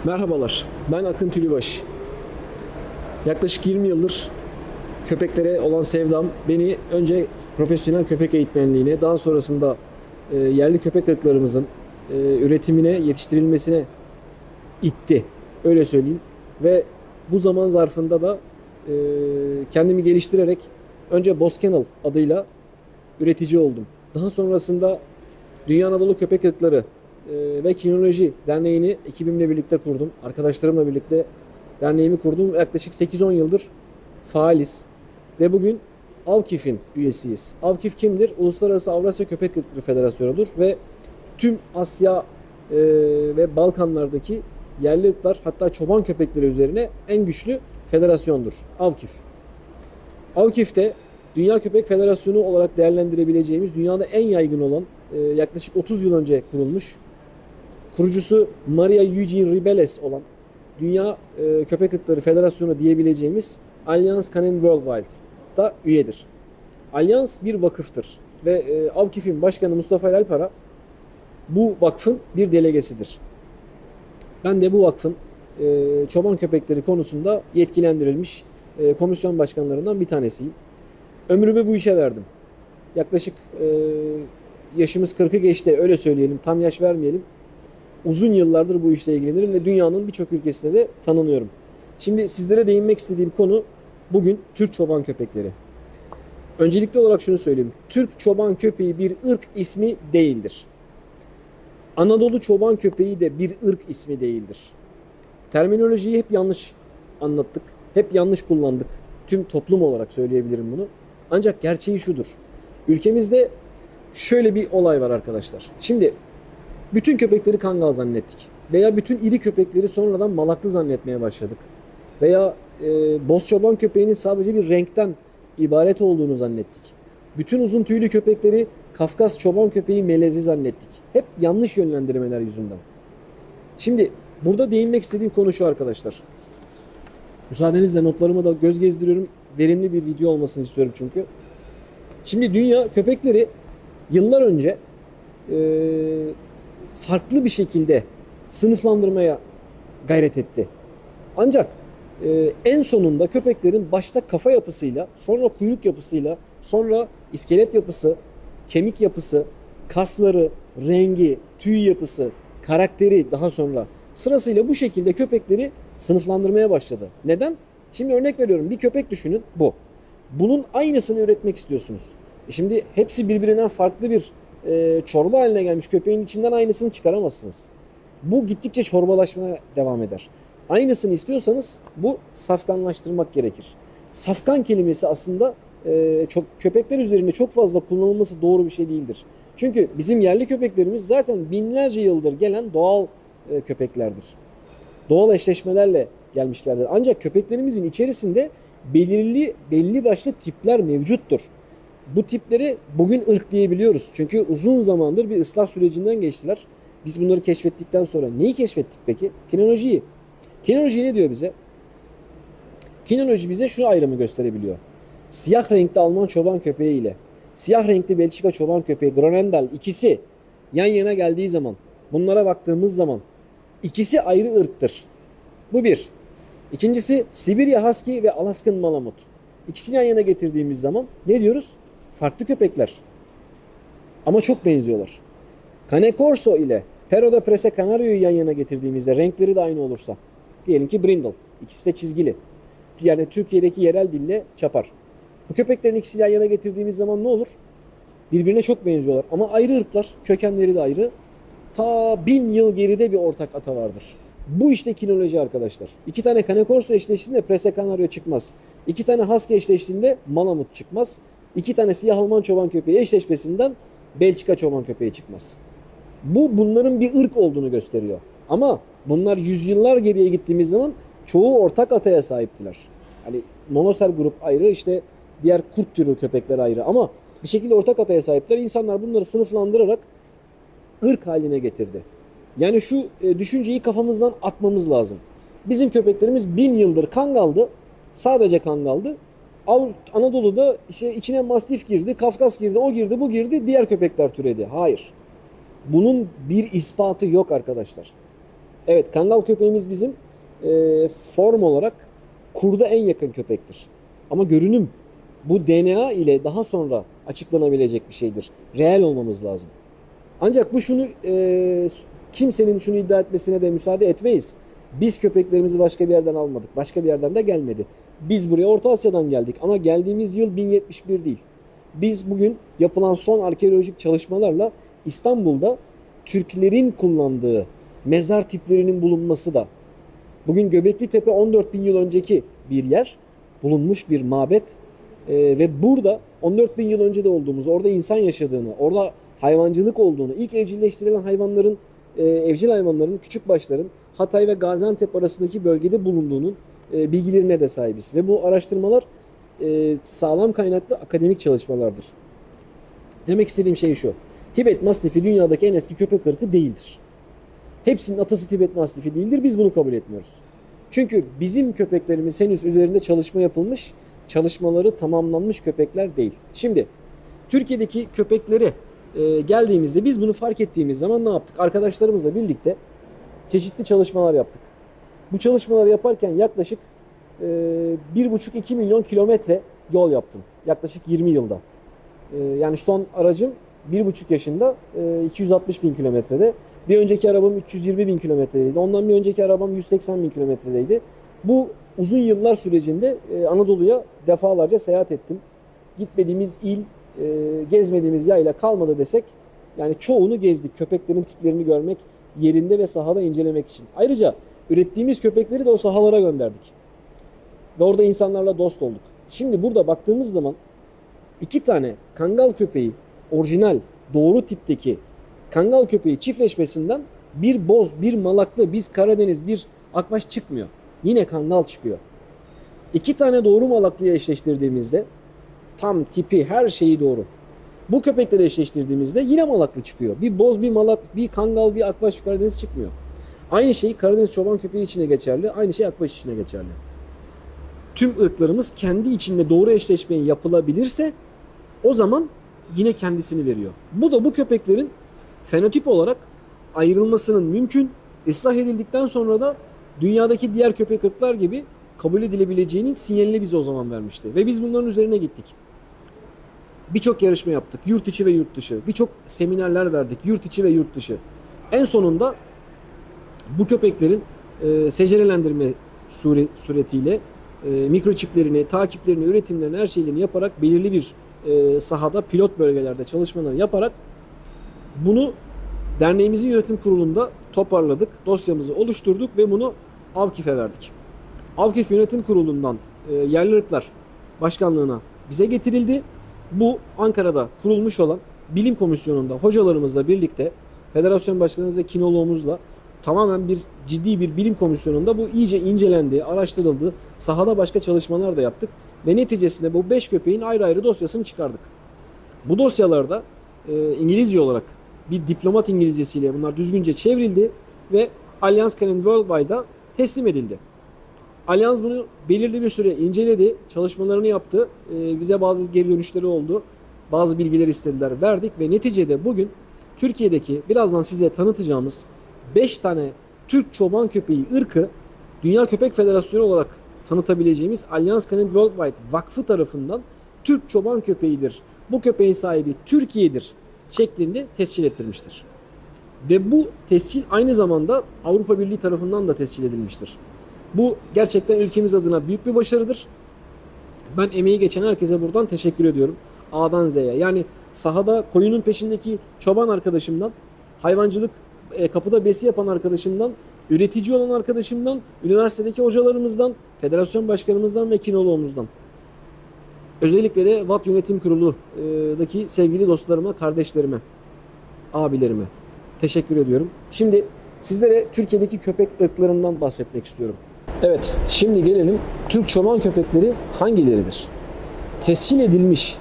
Merhabalar, ben Akın Tülübaş. Yaklaşık 20 yıldır köpeklere olan sevdam beni önce profesyonel köpek eğitmenliğine, daha sonrasında yerli köpek ırklarımızın üretimine, yetiştirilmesine itti. Öyle söyleyeyim. Ve bu zaman zarfında da e, kendimi geliştirerek önce Boskenal adıyla üretici oldum. Daha sonrasında Dünya Anadolu Köpek Irkları ve Kinoloji Derneği'ni ekibimle birlikte kurdum. Arkadaşlarımla birlikte derneğimi kurdum. Yaklaşık 8-10 yıldır faaliz. Ve bugün AVKİF'in üyesiyiz. AVKİF kimdir? Uluslararası Avrasya Köpek Irkları Federasyonu'dur ve tüm Asya ve Balkanlardaki yerli ırklar, hatta çoban köpekleri üzerine en güçlü federasyondur AVKİF. AVKİF'te Dünya Köpek Federasyonu olarak değerlendirebileceğimiz, dünyada en yaygın olan, yaklaşık 30 yıl önce kurulmuş, kurucusu Maria Eugene Ribeles olan Dünya Köpek Irkları Federasyonu diyebileceğimiz Alliance Canine Worldwide'da üyedir. Alyans bir vakıftır ve AVKİF'in başkanı Mustafa Alpara bu vakfın bir delegesidir. Ben de bu vakfın çoban köpekleri konusunda yetkilendirilmiş komisyon başkanlarından bir tanesiyim. Ömrümü bu işe verdim. Yaklaşık yaşımız 40'ı geçti, öyle söyleyelim, tam yaş vermeyelim. Uzun yıllardır bu işle ilgilenirim ve dünyanın birçok ülkesinde de tanınıyorum. Şimdi sizlere değinmek istediğim konu bugün Türk çoban köpekleri. Öncelikli olarak şunu söyleyeyim. Türk çoban köpeği bir ırk ismi değildir. Anadolu çoban köpeği de bir ırk ismi değildir. Terminolojiyi hep yanlış anlattık. Hep yanlış kullandık. Tüm toplum olarak söyleyebilirim bunu. Ancak gerçeği şudur. Ülkemizde şöyle bir olay var arkadaşlar. Şimdi bütün köpekleri kangal zannettik. Veya bütün iri köpekleri sonradan malaklı zannetmeye başladık. Veya boz çoban köpeğinin sadece bir renkten ibaret olduğunu zannettik. Bütün uzun tüylü köpekleri Kafkas çoban köpeği melezi zannettik. Hep yanlış yönlendirmeler yüzünden. Şimdi burada değinmek istediğim konu şu arkadaşlar. Müsaadenizle notlarımı da göz gezdiriyorum. Verimli bir video olmasını istiyorum çünkü. Şimdi dünya köpekleri yıllar önce farklı bir şekilde sınıflandırmaya gayret etti. Ancak en sonunda köpeklerin başta kafa yapısıyla, sonra kuyruk yapısıyla, sonra iskelet yapısı, kemik yapısı, kasları, rengi, tüy yapısı, karakteri, daha sonra sırasıyla bu şekilde köpekleri sınıflandırmaya başladı. Neden? Şimdi örnek veriyorum. Bir köpek düşünün, bu. Bunun aynısını üretmek istiyorsunuz. Şimdi hepsi birbirinden farklı bir çorba haline gelmiş köpeğin içinden aynısını çıkaramazsınız. Bu gittikçe çorbalaşmaya devam eder. Aynısını istiyorsanız bu safkanlaştırmak gerekir. Safkan kelimesi aslında çok köpekler üzerinde çok fazla kullanılması doğru bir şey değildir. Çünkü bizim yerli köpeklerimiz zaten binlerce yıldır gelen doğal köpeklerdir. Doğal eşleşmelerle gelmişlerdir. Ancak köpeklerimizin içerisinde belli başlı tipler mevcuttur. Bu tipleri bugün ırk diyebiliyoruz. Çünkü uzun zamandır bir ıslah sürecinden geçtiler. Biz bunları keşfettikten sonra neyi keşfettik peki? Kinolojiyi. Kinoloji ne diyor bize? Kinoloji bize şu ayrımı gösterebiliyor. Siyah renkli Alman çoban köpeği ile siyah renkli Belçika çoban köpeği Groenendal, ikisi yan yana geldiği zaman, bunlara baktığımız zaman ikisi ayrı ırktır. Bu bir. İkincisi Sibirya Husky ve Alaskan Malamut. İkisini yan yana getirdiğimiz zaman ne diyoruz? Farklı köpekler. Ama çok benziyorlar. Cane Corso ile Perro de Prese Canario'yu yan yana getirdiğimizde renkleri de aynı olursa. Diyelim ki Brindle. İkisi de çizgili. Yani Türkiye'deki yerel dille çapar. Bu köpeklerin ikisini yan yana getirdiğimiz zaman ne olur? Birbirine çok benziyorlar. Ama ayrı ırklar. Kökenleri de ayrı. Ta 1000 yıl geride bir ortak ata vardır. Bu işte kinoloji arkadaşlar. İki tane Cane Corso eşleştiğinde Prese Canario çıkmaz. İki tane Husky eşleştiğinde Malamut çıkmaz. İki tane siyah Alman çoban köpeği eşleşmesinden Belçika çoban köpeği çıkmaz. Bu bunların bir ırk olduğunu gösteriyor. Ama bunlar yüzyıllar geriye gittiğimiz zaman çoğu ortak ataya sahiptiler. Hani monoser grup ayrı, işte diğer kurt türü köpekler ayrı, ama bir şekilde ortak ataya sahipler. İnsanlar bunları sınıflandırarak ırk haline getirdi. Yani şu düşünceyi kafamızdan atmamız lazım. Bizim köpeklerimiz 1000 yıldır kangaldı. Sadece kangaldı. Anadolu'da işte içine mastif girdi, Kafkas girdi, o girdi, bu girdi, diğer köpekler türedi. Hayır. Bunun bir ispatı yok arkadaşlar. Evet, Kangal köpeğimiz bizim form olarak kurda en yakın köpektir. Ama görünüm bu DNA ile daha sonra açıklanabilecek bir şeydir. Reel olmamız lazım. Ancak bu şunu kimsenin şunu iddia etmesine de müsaade etmeyiz. Biz köpeklerimizi başka bir yerden almadık. Başka bir yerden de gelmedi. Biz buraya Orta Asya'dan geldik ama geldiğimiz yıl 1071 değil. Biz bugün yapılan son arkeolojik çalışmalarla İstanbul'da Türklerin kullandığı mezar tiplerinin bulunması da, bugün Göbekli Tepe 14 bin yıl önceki bir yer, bulunmuş bir mabet. Ve burada 14 bin yıl önce de olduğumuz, orada insan yaşadığını, orada hayvancılık olduğunu, ilk evcilleştirilen hayvanların, evcil hayvanların, küçükbaşların Hatay ve Gaziantep arasındaki bölgede bulunduğunun bilgilerine de sahibiz. Ve bu araştırmalar sağlam kaynaklı akademik çalışmalardır. Demek istediğim şey şu: Tibet Mastifi dünyadaki en eski köpek ırkı değildir. Hepsinin atası Tibet Mastifi değildir. Biz bunu kabul etmiyoruz. Çünkü bizim köpeklerimiz henüz üzerinde çalışma yapılmış, çalışmaları tamamlanmış köpekler değil. Şimdi Türkiye'deki köpeklere geldiğimizde biz bunu fark ettiğimiz zaman ne yaptık? Arkadaşlarımızla birlikte çeşitli çalışmalar yaptık. Bu çalışmaları yaparken yaklaşık 1,5-2 milyon kilometre yol yaptım. Yaklaşık 20 yılda. Yani son aracım 1,5 yaşında 260 bin kilometrede. Bir önceki arabam 320 bin kilometredeydi. Ondan bir önceki arabam 180 bin kilometredeydi. Bu uzun yıllar sürecinde Anadolu'ya defalarca seyahat ettim. Gitmediğimiz il, gezmediğimiz yayla kalmadı desek, yani çoğunu gezdik. Köpeklerin tiplerini görmek, yerinde ve sahada incelemek için. Ayrıca ürettiğimiz köpekleri de o sahalara gönderdik. Ve orada insanlarla dost olduk. Şimdi burada baktığımız zaman 2 tane Kangal köpeği, orijinal, doğru tipteki Kangal köpeği çiftleşmesinden bir boz, bir malaklı, bir Karadeniz, bir akbaş çıkmıyor. Yine Kangal çıkıyor. 2 tane doğru malaklıyı eşleştirdiğimizde tam tipi, her şeyi doğru. Bu köpekleri eşleştirdiğimizde yine malaklı çıkıyor. Bir boz, bir malak, bir Kangal, bir akbaş, bir Karadeniz çıkmıyor. Aynı şey Karadeniz çoban köpeği için de geçerli. Aynı şey akbaş için de geçerli. Tüm ırklarımız kendi içinde doğru eşleşmeyi yapılabilirse o zaman yine kendisini veriyor. Bu da bu köpeklerin fenotip olarak ayrılmasının mümkün, ıslah edildikten sonra da dünyadaki diğer köpek ırklar gibi kabul edilebileceğinin sinyalini bize o zaman vermişti. Ve biz bunların üzerine gittik. Birçok yarışma yaptık. Yurt içi ve yurt dışı. Birçok seminerler verdik. Yurt içi ve yurt dışı. En sonunda bu köpeklerin secerelendirme suretiyle mikroçiplerini, takiplerini, üretimlerini, her şeylerini yaparak belirli bir sahada, pilot bölgelerde çalışmaları yaparak bunu derneğimizin yönetim kurulunda toparladık. Dosyamızı oluşturduk ve bunu AVKİF'e verdik. AVKİF Yönetim Kurulu'ndan Yerli Irklar Başkanlığı'na bize getirildi. Bu Ankara'da kurulmuş olan bilim komisyonunda hocalarımızla birlikte, federasyon başkanımız ve kinoloğumuzla tamamen ciddi bir bilim komisyonunda bu iyice incelendi, araştırıldı. Sahada başka çalışmalar da yaptık ve neticesinde bu 5 köpeğin ayrı ayrı dosyasını çıkardık. Bu dosyalarda İngilizce olarak, bir diplomat İngilizcesiyle bunlar düzgünce çevrildi ve Allianz Canin Worldwide'a teslim edildi. Allianz bunu belirli bir süre inceledi, çalışmalarını yaptı. Bize bazı geri dönüşleri oldu. Bazı bilgiler istediler, verdik ve neticede bugün Türkiye'deki birazdan size tanıtacağımız 5 tane Türk çoban köpeği ırkı Dünya Köpek Federasyonu olarak tanıtabileceğimiz Allianz Canin Worldwide Vakfı tarafından Türk çoban köpeğidir. Bu köpeğin sahibi Türkiye'dir şeklinde tescil ettirmiştir. Ve bu tescil aynı zamanda Avrupa Birliği tarafından da tescil edilmiştir. Bu gerçekten ülkemiz adına büyük bir başarıdır. Ben emeği geçen herkese buradan teşekkür ediyorum. A'dan Z'ye. Yani sahada koyunun peşindeki çoban arkadaşımdan, hayvancılık kapıda besi yapan arkadaşımdan, üretici olan arkadaşımdan, üniversitedeki hocalarımızdan, federasyon başkanımızdan ve kinoloğumuzdan. Özellikle de VAT Yönetim Kurulu'daki sevgili dostlarıma, kardeşlerime, abilerime teşekkür ediyorum. Şimdi sizlere Türkiye'deki köpek ırklarından bahsetmek istiyorum. Evet, şimdi gelelim Türk çoban köpekleri hangileridir? Tescil edilmiş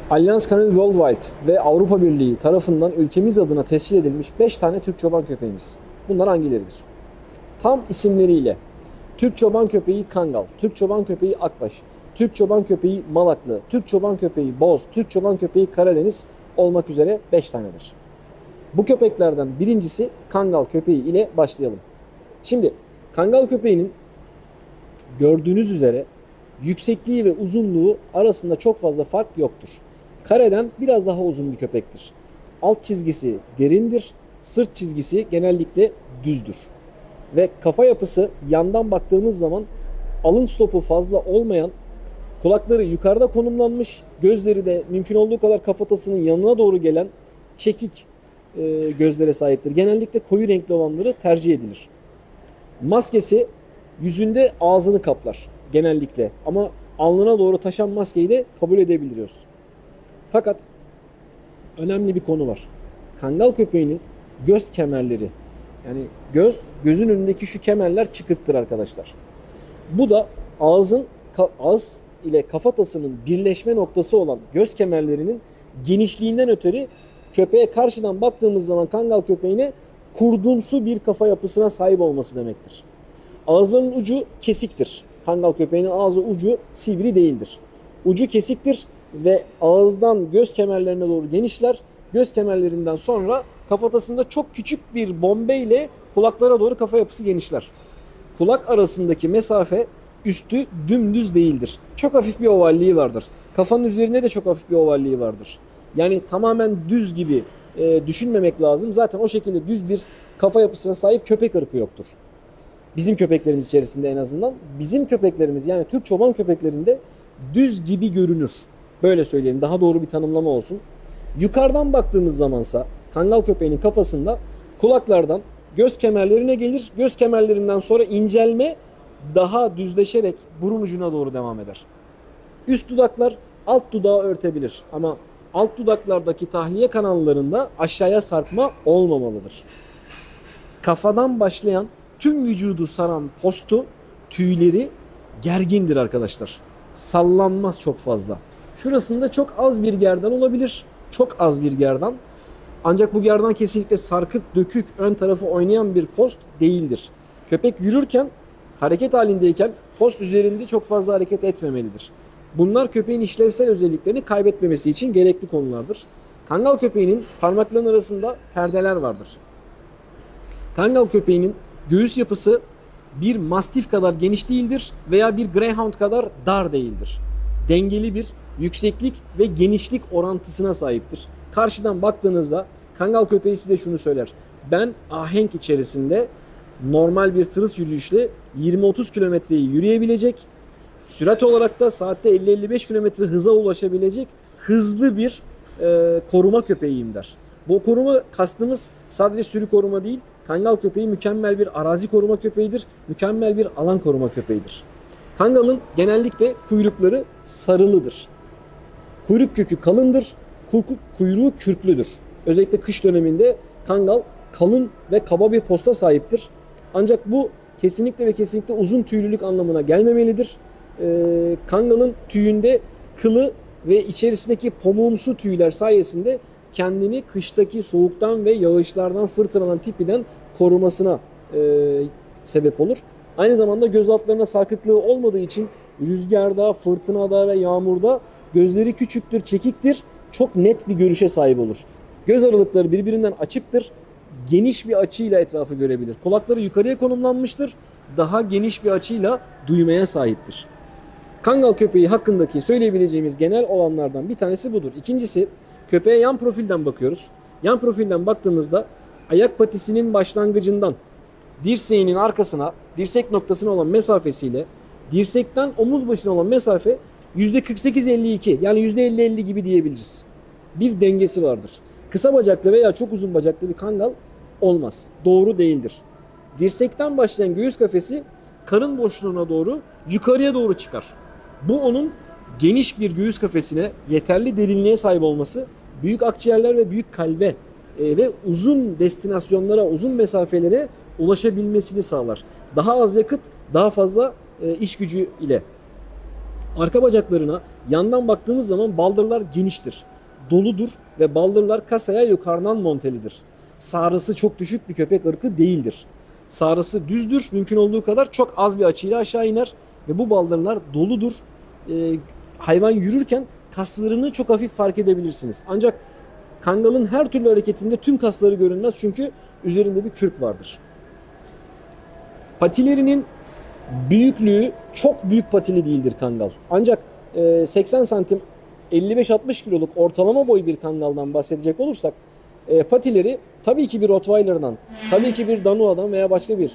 Allianz Canin Worldwide ve Avrupa Birliği tarafından ülkemiz adına tescil edilmiş 5 tane Türk çoban köpeğimiz. Bunlar hangileridir? Tam isimleriyle Türk çoban köpeği Kangal, Türk çoban köpeği Akbaş, Türk çoban köpeği Malaklı, Türk çoban köpeği Boz, Türk çoban köpeği Karadeniz olmak üzere 5 tanedir. Bu köpeklerden birincisi Kangal köpeği ile başlayalım. Şimdi Kangal köpeğinin gördüğünüz üzere yüksekliği ve uzunluğu arasında çok fazla fark yoktur. Kareden biraz daha uzun bir köpektir. Alt çizgisi derindir, sırt çizgisi genellikle düzdür. Ve kafa yapısı yandan baktığımız zaman alın stopu fazla olmayan, kulakları yukarıda konumlanmış, gözleri de mümkün olduğu kadar kafatasının yanına doğru gelen çekik gözlere sahiptir. Genellikle koyu renkli olanları tercih edilir. Maskesi yüzünde ağzını kaplar genellikle ama alnına doğru taşan maskeyi de kabul edebiliyoruz. Fakat önemli bir konu var. Kangal köpeğinin göz kemerleri, yani gözün önündeki şu kemerler çıkıktır arkadaşlar. Bu da ağız ile kafatasının birleşme noktası olan göz kemerlerinin genişliğinden ötürü köpeğe karşıdan baktığımız zaman Kangal köpeğine kurdumsu bir kafa yapısına sahip olması demektir. Ağızlarının ucu kesiktir. Kangal köpeğinin ağzı ucu sivri değildir. Ucu kesiktir ve ağızdan göz kemerlerine doğru genişler. Göz kemerlerinden sonra kafatasında çok küçük bir bombe ile kulaklara doğru kafa yapısı genişler. Kulak arasındaki mesafe üstü dümdüz değildir. Çok hafif bir ovalliği vardır. Kafanın üzerinde de çok hafif bir ovalliği vardır. Yani tamamen düz gibi düşünmemek lazım. Zaten o şekilde düz bir kafa yapısına sahip köpek ırkı yoktur. Bizim köpeklerimiz içerisinde en azından. Bizim köpeklerimiz yani Türk çoban köpeklerinde düz gibi görünür. Böyle söyleyelim, daha doğru bir tanımlama olsun. Yukarıdan baktığımız zamansa Kangal köpeğinin kafasında kulaklardan göz kemerlerine gelir. Göz kemerlerinden sonra incelme daha düzleşerek burun ucuna doğru devam eder. Üst dudaklar alt dudağı örtebilir ama alt dudaklardaki tahliye kanallarında aşağıya sarkma olmamalıdır. Kafadan başlayan tüm vücudu saran postu, tüyleri gergindir arkadaşlar. Sallanmaz çok fazla. Şurasında çok az bir gerdan olabilir. Çok az bir gerdan. Ancak bu gerdan kesinlikle sarkık, dökük, ön tarafı oynayan bir post değildir. Köpek yürürken, hareket halindeyken post üzerinde çok fazla hareket etmemelidir. Bunlar köpeğin işlevsel özelliklerini kaybetmemesi için gerekli konulardır. Kangal köpeğinin parmaklarının arasında perdeler vardır. Kangal köpeğinin göğüs yapısı bir mastif kadar geniş değildir veya bir greyhound kadar dar değildir. Dengeli bir yükseklik ve genişlik orantısına sahiptir. Karşıdan baktığınızda Kangal köpeği size şunu söyler. Ben ahenk içerisinde normal bir tırıs yürüyüşle 20-30 kilometreyi yürüyebilecek, sürat olarak da saatte 50-55 kilometre hıza ulaşabilecek hızlı bir koruma köpeğiyim der. Bu koruma kastımız sadece sürü koruma değil, Kangal köpeği mükemmel bir arazi koruma köpeğidir, mükemmel bir alan koruma köpeğidir. Kangal'ın genellikle kuyrukları sarılıdır. Kuyruk kökü kalındır, kuyruğu kürklüdür. Özellikle kış döneminde Kangal kalın ve kaba bir posta sahiptir. Ancak bu kesinlikle ve kesinlikle uzun tüylülük anlamına gelmemelidir. Kangal'ın tüyünde kılı ve içerisindeki pamuğumsu tüyler sayesinde kendini kıştaki soğuktan ve yağışlardan, fırtınadan, tipiden korumasına sebep olur. Aynı zamanda göz altlarına sarkıklığı olmadığı için rüzgarda, fırtınada ve yağmurda gözleri küçüktür, çekiktir, çok net bir görüşe sahip olur. Göz aralıkları birbirinden açıktır, geniş bir açıyla etrafı görebilir. Kulakları yukarıya konumlanmıştır, daha geniş bir açıyla duymaya sahiptir. Kangal köpeği hakkındaki söyleyebileceğimiz genel olanlardan bir tanesi budur. İkincisi, köpeğe yan profilden bakıyoruz. Yan profilden baktığımızda ayak patisinin başlangıcından dirseğinin arkasına, dirsek noktasına olan mesafesiyle dirsekten omuz başına olan mesafe %48-52 yani %50-50 gibi diyebiliriz. Bir dengesi vardır. Kısa bacaklı veya çok uzun bacaklı bir Kangal olmaz. Doğru değildir. Dirsekten başlayan göğüs kafesi karın boşluğuna doğru yukarıya doğru çıkar. Bu onun geniş bir göğüs kafesine yeterli derinliğe sahip olması, büyük akciğerler ve büyük kalbe ve uzun destinasyonlara, uzun mesafelere ulaşabilmesini sağlar. Daha az yakıt, daha fazla iş gücü ile. Arka bacaklarına yandan baktığımız zaman baldırlar geniştir, doludur ve baldırlar kasaya yukarıdan montelidir. Sağrısı çok düşük bir köpek ırkı değildir. Sağrısı düzdür, mümkün olduğu kadar çok az bir açıyla aşağı iner ve bu baldırlar doludur. Hayvan yürürken kaslarını çok hafif fark edebilirsiniz. Ancak Kangal'ın her türlü hareketinde tüm kasları görünmez çünkü üzerinde bir kürk vardır. Patilerinin büyüklüğü çok büyük patili değildir Kangal. Ancak 80 santim 55-60 kiloluk ortalama boy bir Kangal'dan bahsedecek olursak patileri tabii ki bir Rottweiler'dan, tabii ki bir Danoa'dan veya başka bir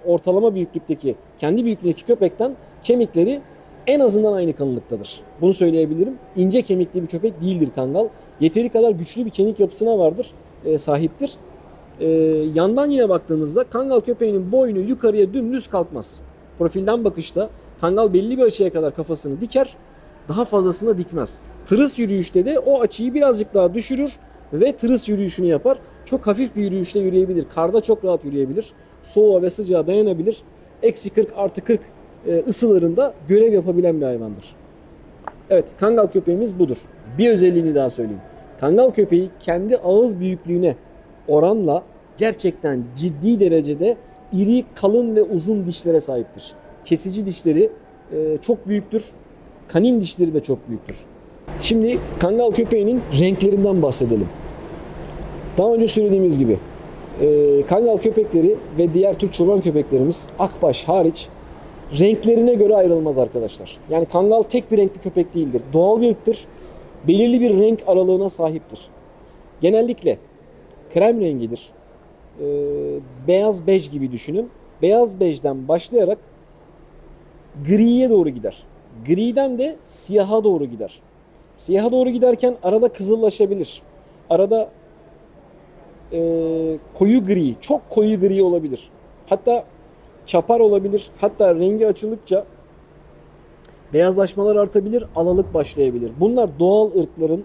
ortalama büyüklükteki, kendi büyüklüğündeki köpekten kemikleri en azından aynı kalınlıktadır. Bunu söyleyebilirim. İnce kemikli bir köpek değildir Kangal. Yeteri kadar güçlü bir kemik yapısına sahiptir. Yandan yine baktığımızda Kangal köpeğinin boynu yukarıya dümdüz kalkmaz. Profilden bakışta Kangal belli bir açıya kadar kafasını diker, daha fazlasını dikmez. Tırıs yürüyüşte de o açıyı birazcık daha düşürür ve tırıs yürüyüşünü yapar. Çok hafif bir yürüyüşte yürüyebilir. Karda çok rahat yürüyebilir. Soğuğa ve sıcağa dayanabilir. Eksi 40 artı 40 ısılarında görev yapabilen bir hayvandır. Evet, Kangal köpeğimiz budur. Bir özelliğini daha söyleyeyim. Kangal köpeği kendi ağız büyüklüğüne oranla gerçekten ciddi derecede iri, kalın ve uzun dişlere sahiptir. Kesici dişleri çok büyüktür. Kanin dişleri de çok büyüktür. Şimdi Kangal köpeğinin renklerinden bahsedelim. Daha önce söylediğimiz gibi Kangal köpekleri ve diğer Türk çoban köpeklerimiz akbaş hariç renklerine göre ayrılmaz arkadaşlar. Yani Kangal tek bir renkli köpek değildir. Doğal bir ırktır. Belirli bir renk aralığına sahiptir. Genellikle krem rengidir. Beyaz bej gibi düşünün. Beyaz bejden başlayarak griye doğru gider. Griden de siyaha doğru gider. Siyaha doğru giderken arada kızıllaşabilir. Arada koyu gri, çok koyu gri olabilir. Hatta çapar olabilir. Hatta rengi açıldıkça beyazlaşmalar artabilir, alalık başlayabilir. Bunlar doğal ırkların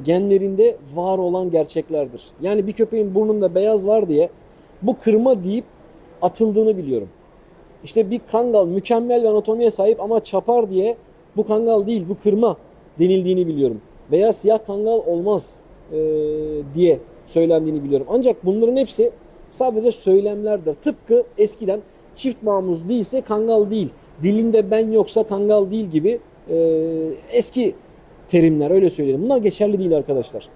genlerinde var olan gerçeklerdir. Yani bir köpeğin burnunda beyaz var diye bu kırma deyip atıldığını biliyorum. İşte bir Kangal mükemmel bir anatomiye sahip ama çapar diye bu Kangal değil bu kırma denildiğini biliyorum. Veya siyah Kangal olmaz diye söylendiğini biliyorum. Ancak bunların hepsi sadece söylemlerdir. Tıpkı eskiden çift mamuz değilse Kangal değil, dilinde ben yoksa Kangal değil gibi eski terimler, öyle söyleyelim. Bunlar geçerli değil arkadaşlar.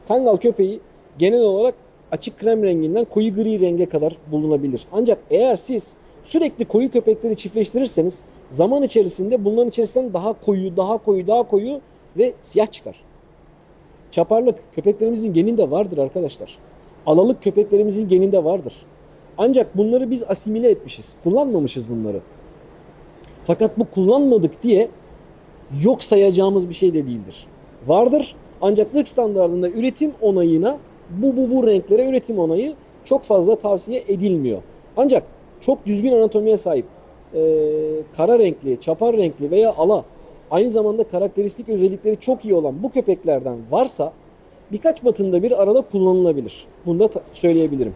Kangal köpeği genel olarak açık krem renginden koyu gri renge kadar bulunabilir. Ancak eğer siz sürekli koyu köpekleri çiftleştirirseniz zaman içerisinde bunların içerisinden daha koyu, daha koyu, daha koyu ve siyah çıkar. Çaparlık köpeklerimizin geninde vardır arkadaşlar. Alalık köpeklerimizin geninde vardır. Ancak bunları biz asimile etmişiz. Kullanmamışız bunları. Fakat bu kullanmadık diye yok sayacağımız bir şey de değildir. Vardır. Ancak ırk standartında üretim onayına bu renklere üretim onayı çok fazla tavsiye edilmiyor. Ancak çok düzgün anatomiye sahip kara renkli, çapar renkli veya ala aynı zamanda karakteristik özellikleri çok iyi olan bu köpeklerden varsa birkaç batında bir arada kullanılabilir. Bunu da söyleyebilirim.